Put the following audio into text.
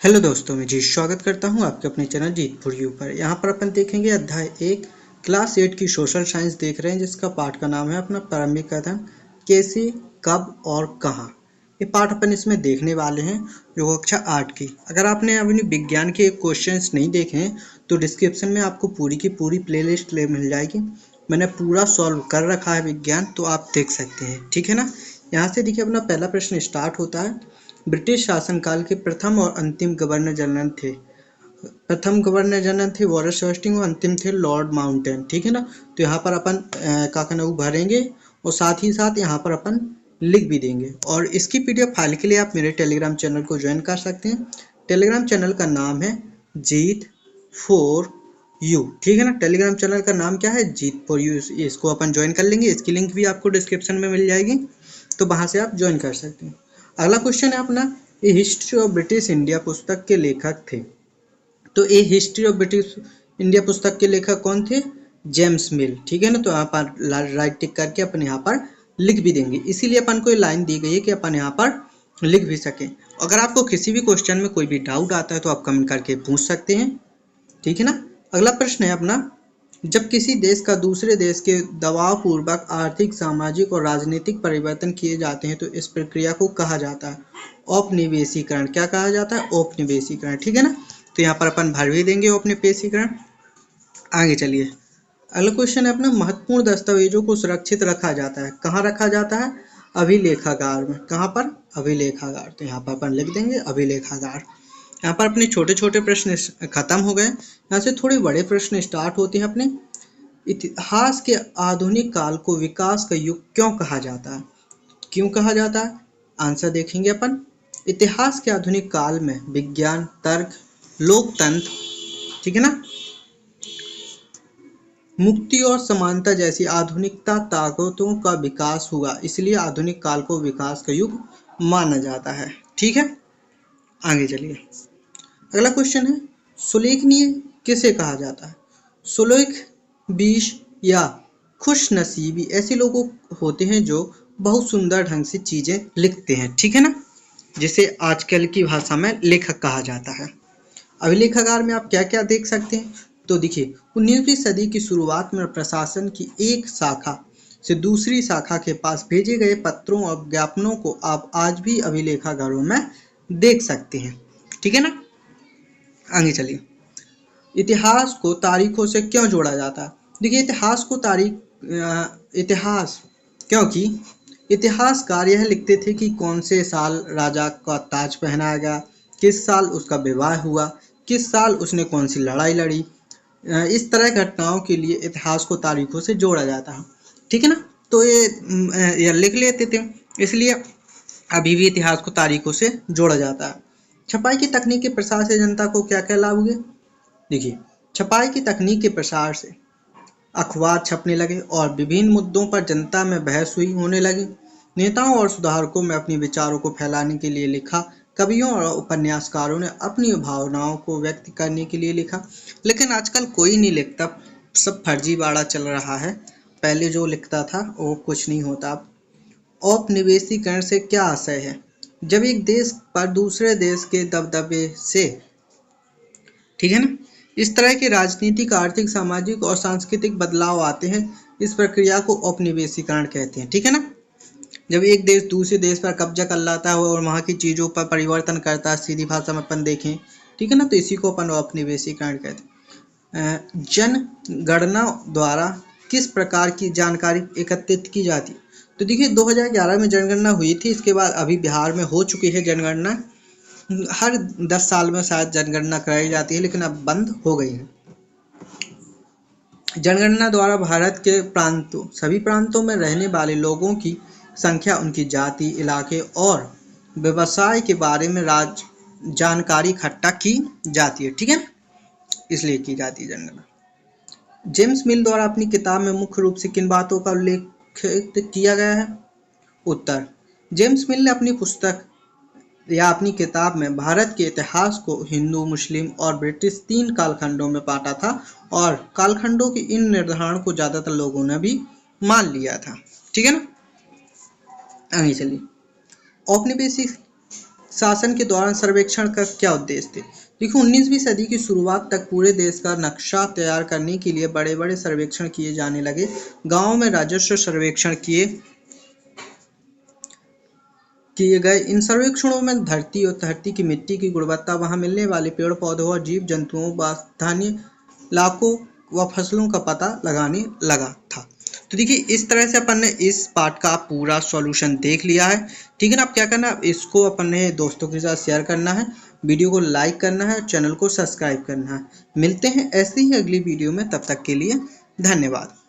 Hello दोस्तों, मैं जी स्वागत करता हूं आपके अपने चैनल जीत फॉर यू पर। यहाँ पर अपन देखेंगे अध्याय 1 क्लास 8 की सोशल साइंस देख रहे हैं, जिसका पाठ का नाम है अपना प्रारंभिक कथन कैसे, कब और कहाँ। ये पाठ अपन इसमें देखने वाले हैं जो कक्षा 8 की। अगर आपने अपनी विज्ञान के क्वेश्चंस नहीं देखे हैं तो डिस्क्रिप्शन में आपको पूरी की पूरी प्लेलिस्ट मिल जाएगी। मैंने पूरा सॉल्व कर रखा है विज्ञान, तो आप देख सकते हैं, ठीक है ना। यहाँ से देखिए, अपना पहला प्रश्न स्टार्ट होता है। ब्रिटिश शासनकाल के प्रथम और अंतिम गवर्नर जनरल थे। प्रथम गवर्नर जनरल थे वॉरेस हेस्टिंग्स और अंतिम थे लॉर्ड माउंटेन, ठीक है ना। तो यहाँ पर अपन का कहना भरेंगे और साथ ही साथ यहाँ पर अपन लिख भी देंगे। और इसकी पीडीएफ फाइल के लिए आप मेरे टेलीग्राम चैनल को ज्वाइन कर सकते हैं। टेलीग्राम चैनल का नाम है जीत फॉर यू, ठीक है ना। टेलीग्राम चैनल का नाम क्या है? जीत फॉर यू। इसको अपन ज्वाइन कर लेंगे। इसकी लिंक भी आपको डिस्क्रिप्शन में मिल जाएगी, तो वहाँ से आप ज्वाइन कर सकते हैं। अगला क्वेश्चन है अपना, ये हिस्ट्री ऑफ ब्रिटिश इंडिया पुस्तक के लेखक थे। तो ये हिस्ट्री ऑफ ब्रिटिश इंडिया पुस्तक के लेखक कौन थे? जेम्स मिल, ठीक है ना। तो यहाँ पर राइट टिक करके अपन यहाँ पर लिख भी देंगे। इसीलिए अपन को ये लाइन दी गई है कि अपन यहाँ पर लिख भी सकें। अगर आपको किसी भी क्वेश्चन में कोई भी डाउट आता है तो आप कमेंट करके पूछ सकते हैं, ठीक है ना। अगला प्रश्न है अपना, जब किसी देश का दूसरे देश के दबाव पूर्वक आर्थिक, सामाजिक और राजनीतिक परिवर्तन किए जाते हैं तो इस प्रक्रिया को कहा जाता है औपनिवेशीकरण। क्या कहा जाता है? औपनिवेशीकरण, ठीक है ना। तो यहाँ पर अपन भर भी देंगे औपनिवेशीकरण। आगे चलिए, अगला क्वेश्चन है अपना, महत्वपूर्ण दस्तावेजों को सुरक्षित रखा जाता है। कहाँ रखा जाता है? अभिलेखागार में। कहाँ पर? अभिलेखागार। तो यहाँ पर अपन लिख देंगे अभिलेखागार। यहाँ पर अपने छोटे छोटे प्रश्न खत्म हो गए। यहाँ से थोड़े बड़े प्रश्न स्टार्ट होते हैं अपने। इतिहास के आधुनिक काल को विकास का युग क्यों कहा जाता है? क्यों कहा जाता है? आंसर देखेंगे अपन। इतिहास के आधुनिक काल में विज्ञान, तर्क, लोकतंत्र, ठीक है ना, मुक्ति और समानता जैसी आधुनिकता ताकतों का विकास हुआ, इसलिए आधुनिक काल को विकास का युग माना जाता है, ठीक है। आगे चलिए, अगला क्वेश्चन है, सुलेखनीय किसे कहा जाता है? सुलेख, बीश या खुशनसीबी ऐसे लोग होते हैं जो बहुत सुंदर ढंग से चीजें लिखते हैं, ठीक है ना, जिसे आजकल की भाषा में लेखक कहा जाता है। अभिलेखागार में आप क्या क्या देख सकते हैं? तो देखिए, 19वीं सदी की शुरुआत में प्रशासन की एक शाखा से दूसरी शाखा के पास भेजे गए पत्रों और ज्ञापनों को आप आज भी अभिलेखागारों में देख सकते हैं, ठीक है ना। आगे चलिए, इतिहास को तारीखों से क्यों जोड़ा जाता है? देखिए, इतिहास को इतिहास क्योंकि इतिहासकार यह लिखते थे कि कौन से साल राजा का ताज पहनाया गया, किस साल उसका विवाह हुआ, किस साल उसने कौन सी लड़ाई लड़ी। इस तरह घटनाओं के लिए इतिहास को तारीखों से जोड़ा जाता है, ठीक है ना। तो ये लिख लेते थे, इसलिए अभी भी इतिहास को तारीखों से जोड़ा जाता है। छपाई की तकनीक के प्रसार से जनता को क्या क्या लाभ हुए? देखिए, छपाई की तकनीक के प्रसार से अखबार छपने लगे और विभिन्न मुद्दों पर जनता में बहस होने लगी। नेताओं और सुधारकों में अपने विचारों को फैलाने के लिए लिखा। कवियों और उपन्यासकारों ने अपनी भावनाओं को व्यक्त करने के लिए लिखा। लेकिन आजकल कोई नहीं लिखता, सब फर्जीवाड़ा चल रहा है। पहले जो लिखता था वो कुछ नहीं होता। औपनिवेशीकरण से क्या आशय है? जब एक देश पर दूसरे देश के दबदबे से, ठीक है ना, इस तरह के राजनीतिक, आर्थिक, सामाजिक और सांस्कृतिक बदलाव आते हैं, इस प्रक्रिया को औपनिवेशीकरण कहते हैं, ठीक है ना। जब एक देश दूसरे देश पर कब्जा कर लाता है और वहाँ की चीज़ों पर परिवर्तन करता है, सीधी भाषा में अपन देखें, ठीक है ना, तो इसी को अपन औपनिवेशीकरण कहते हैं। जनगणना द्वारा किस प्रकार की जानकारी एकत्रित की जाती है? तो देखिए, 2011 में जनगणना हुई थी। इसके बाद अभी बिहार में हो चुकी है जनगणना। हर 10 साल में शायद जनगणना कराई जाती है, लेकिन अब बंद हो गई है। जनगणना द्वारा भारत के प्रांतों, सभी प्रांतों में रहने वाले लोगों की संख्या, उनकी जाति, इलाके और व्यवसाय के बारे में जानकारी इकट्ठा की जाती है, ठीक है, इसलिए की जाती है जनगणना। जेम्स मिल द्वारा अपनी किताब में मुख्य रूप से किन बातों का उल्लेख किया गया है? उत्तर, जेम्स मिल ने अपनी पुस्तक या अपनी किताब में भारत के इतिहास को हिंदू, मुस्लिम और ब्रिटिश 3 कालखंडों में बांटा था और कालखंडों के इन निर्धारण को ज्यादातर लोगों ने भी मान लिया था, ठीक है ना। आगे चलिए, औपनिवेशिक शासन के दौरान सर्वेक्षण का क्या उद्देश्य थे? देखिए 19वीं सदी की शुरुआत तक पूरे देश का नक्शा तैयार करने के लिए बड़े बड़े सर्वेक्षण किए जाने लगे। गांवों में राजस्व सर्वेक्षण किए गए। इन सर्वेक्षणों में धरती और धरती की मिट्टी की गुणवत्ता, वहां मिलने वाले पेड़ पौधों और जीव जंतुओं, स्थानीय इलाकों व फसलों का पता लगाने लगा था। तो देखिए इस तरह से अपन ने इस पार्ट का पूरा सॉल्यूशन देख लिया है। ठीक है ना। अब क्या करना है, इसको अपन ने दोस्तों के साथ शेयर करना है, वीडियो को लाइक करना है, चैनल को सब्सक्राइब करना है। मिलते हैं ऐसे ही अगली वीडियो में, तब तक के लिए धन्यवाद।